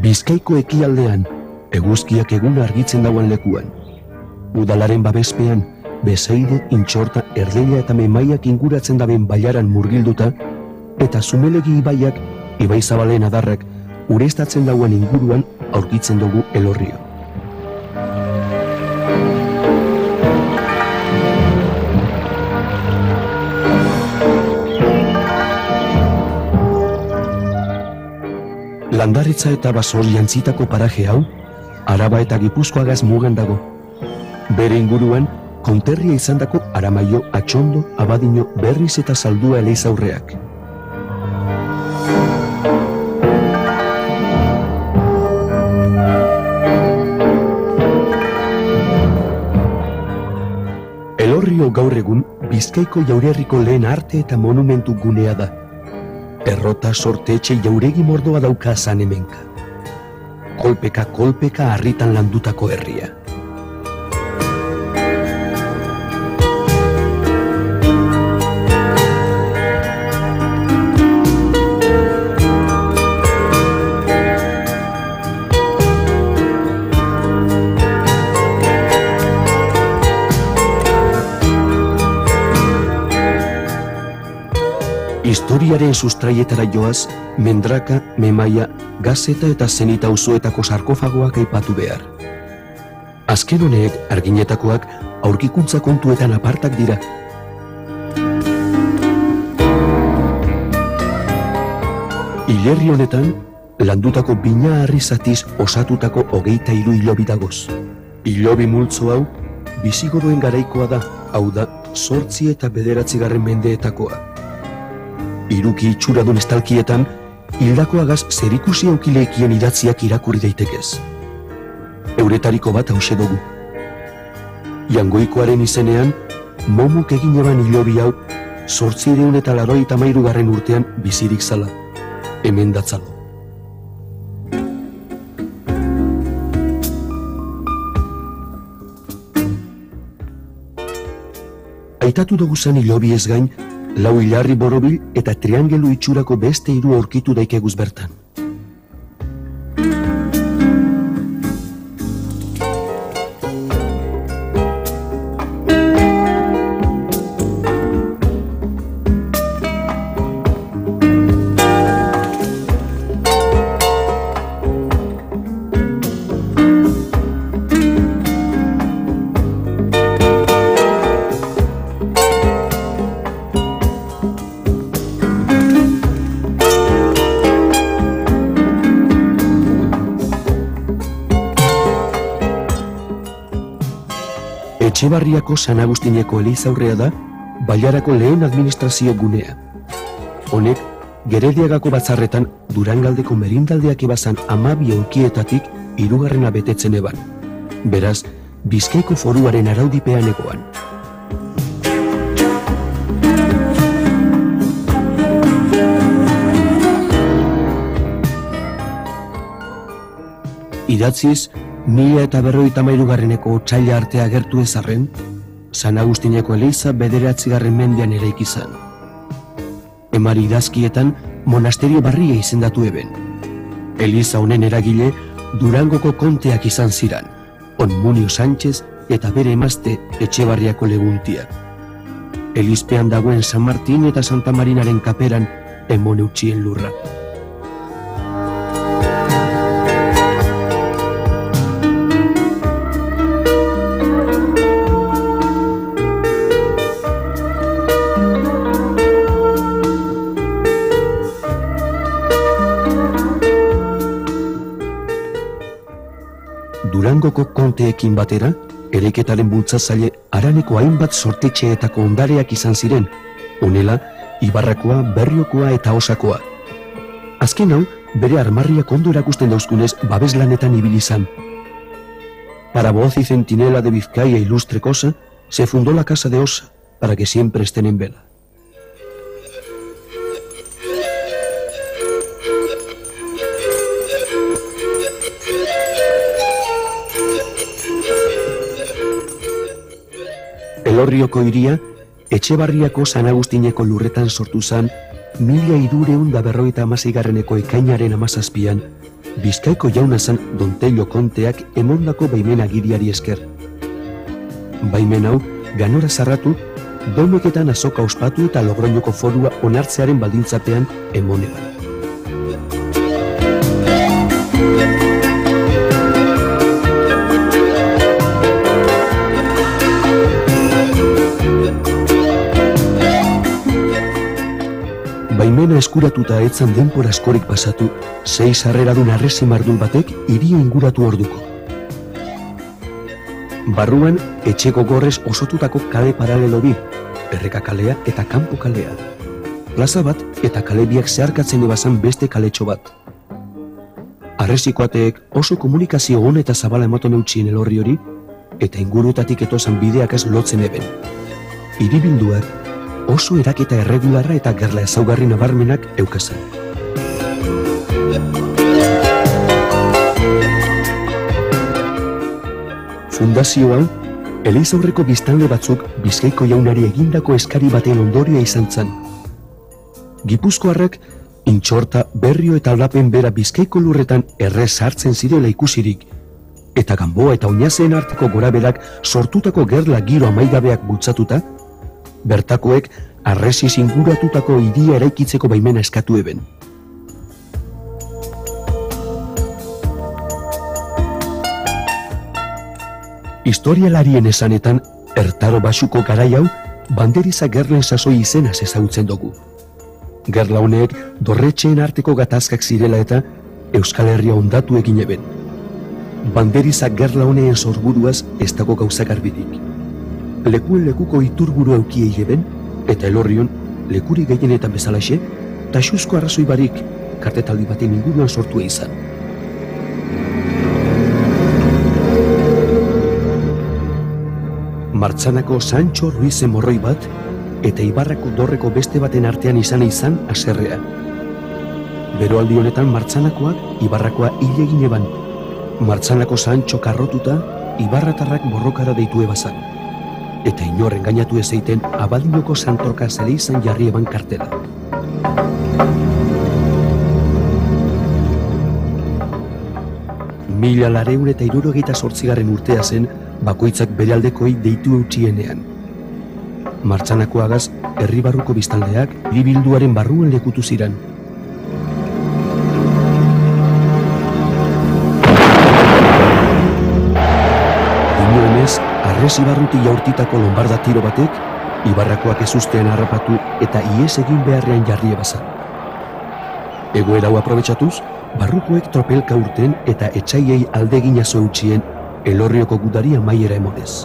Bizkaiko ekialdean, eguzkiak egun argitzen dagoen lekuan. Udalaren babespean, Besaide, Intxorta, Erdeia eta Memaiak inguratzen daben bailaran murgilduta, eta Zumelegi ibaiak, Ibai Zabalen adarrak, ureztatzen dagoen inguruan aurkitzen dugu Elorrio. Landaretza eta basor jantzitako paraje hau, Araba eta Gipuzkoagaz mugan dago. Bere inguruan, konterria izandako Aramaio, Atxondo, Abadino, Berriz eta Zaldua eleizaurreak. Elorrio gaur egun Bizkaiko jaurerriko lehen arte eta monumentu gunea da. Errota, sortetxe, jauregi mordoa dauka azan hemenka. Kolpeka harritan landutako herria. Historiaren sustraietara joaz, Mendraka, Memaia, Gazeta eta Zenita auzoetako sarkofagoak aipatu behar. Azken honek, arginetakoak, aurkikuntza kontuetan apartak dira. Hilerri honetan, landutako bina harri zatiz osatutako 23 hilobi dagoz. Hilobi multzo hau, bisigodoen garaikoa da, hau da, 8 eta 9 mendeetakoa. Iruki itxuradun estalkietan, hildakoagaz zerikusi aukileekien idatziak irakurri daitekez. Euretariko bat hause dugu. Jangoikoaren izenean, momuk egin eban hilobi hau, 883 urtean bizirik zala. Hemen datzalo. Aitatu dugu zen hilobi ez gain, 4 hilarri borobil eta triangelu itxurako beste 3 aurkitu daikeguz bertan. Etxebarriako San Agustineko elizaurrea da, Bailarako lehen administrazio gunea. Honek, Gerediagako batzarretan Durangaldeko merindaldeak ebazan 12 aulkietatik 3. betetzen eban. Beraz, Bizkaiko foruaren araudipean egoan. Idatziz, 1053 otsaila arte agertu ezarren, San Agustineko eliza 9. mendean eraiki izan. Emari idazkietan monasterio barria izendatu eben. Eliza honen eragile Durangoko konteak izan ziran, Onmunio Sánchez eta bere emazte Etxebarriako leguntia. Elizpean dagoen San Martin eta Santa Marinaren kaperan emon eutxien lurra. Durangoko konteekin batera, eraiketaren bultzatzaile Haraneko hainbat sortetxeetako ondareak izan ziren, honela, Ibarrakoa, Berriokoa eta Osakoa. Azken hau, bere armarriak ondo erakusten dauzkunez babeslanetan ibili izan. Para voz y centinela de Vizcaya ilustre cosa, se fundó la casa de Osa, para que siempre estén en vela. Elorrioko hiria, Etxebarriako San Agustineko lurretan sortu zan 1356 ekainaren 17an, Bizkaiko jauna zen Dontello konteak emondako baimen agiriari esker. Baimen hau, ganora zarratu, Domeketan azoka ospatu eta Logroñoko forua onartzearen baldintzapean emoneban. Baimena eskuratuta etzan denbora askorik pasatu, 6 sarreradun harresi mardul batek hiria inguratu orduko. Barruan, etxeko gorrez osotutako kale paralelo bi, Erreka kalea eta Kanpo kalea. Plaza bat eta kale biak zeharkatzen ebazan beste kaletxo bat. Harresikoateek oso komunikazio hon eta zabala ematen eutxien elorri hori, eta ingurutatik etozan bideak ez lotzen eben. Hiribilduak oso eraketa erregularra eta gerla ezaugarri nabarmenak eukazan. Fundazioan, elizaurreko biztanle batzuk Bizkaiko jaunari egindako eskari baten ondorioa izan zen. Gipuzkoarrak, Intxorta, Berrio eta Aldapen bera Bizkaiko lurretan errez hartzen zirela ikusirik, eta Ganboa eta Oinazeen arteko goraberak sortutako gerla giro amaigabeak bultzatuta, bertakoek harresiz inguratutako hiria eraikitzeko baimena eskatu eben. Historialarien esanetan, Ertaro Baxuko garai hau, Banderiza gerlen sasoi izenaz ezagutzen dugu. Gerla honek dorretxeen arteko gatazkak zirela eta Euskal Herria ondatu egin eben. Banderiza gerla honeen sorburuaz ez dago gauza garbirik. Lekuen lekuko iturburu eukiei eben, eta elorrion, lekuri gehienetan bezalaxe, taxuzko arrazoi barik kartetaldi baten inguruan sortua izan. Martzanako Sancho Ruizen morroi bat, eta Ibarrako dorreko beste baten artean izan haserrea. Beroaldi honetan Martzanakoak Ibarrakoa hil egin eban. Martzanako Sancho karrotuta, Ibarratarrak borrokara deitu ebazan. Eta inorren gainatu ezeiten Abadinoko Santorka zere izan jarri eban kartela. Mila lareun eta 68 urtea zen, bakoitzak bere aldekoei deitu eutxienean. Martzanakoagaz, herri barruko biztanleak hiribilduaren barruen lekutu ziren. Inoenez, harresi barruti jaurtitako lombarda tiro batek, Ibarrakoak ezustean harrapatu eta ihes egin beharrean jarri ebazan. Egoera hau aprobetxatuz, barrukoek tropelka urten eta etxaiei aldegina zoutxien Elorrioko gudari amaiera emonez.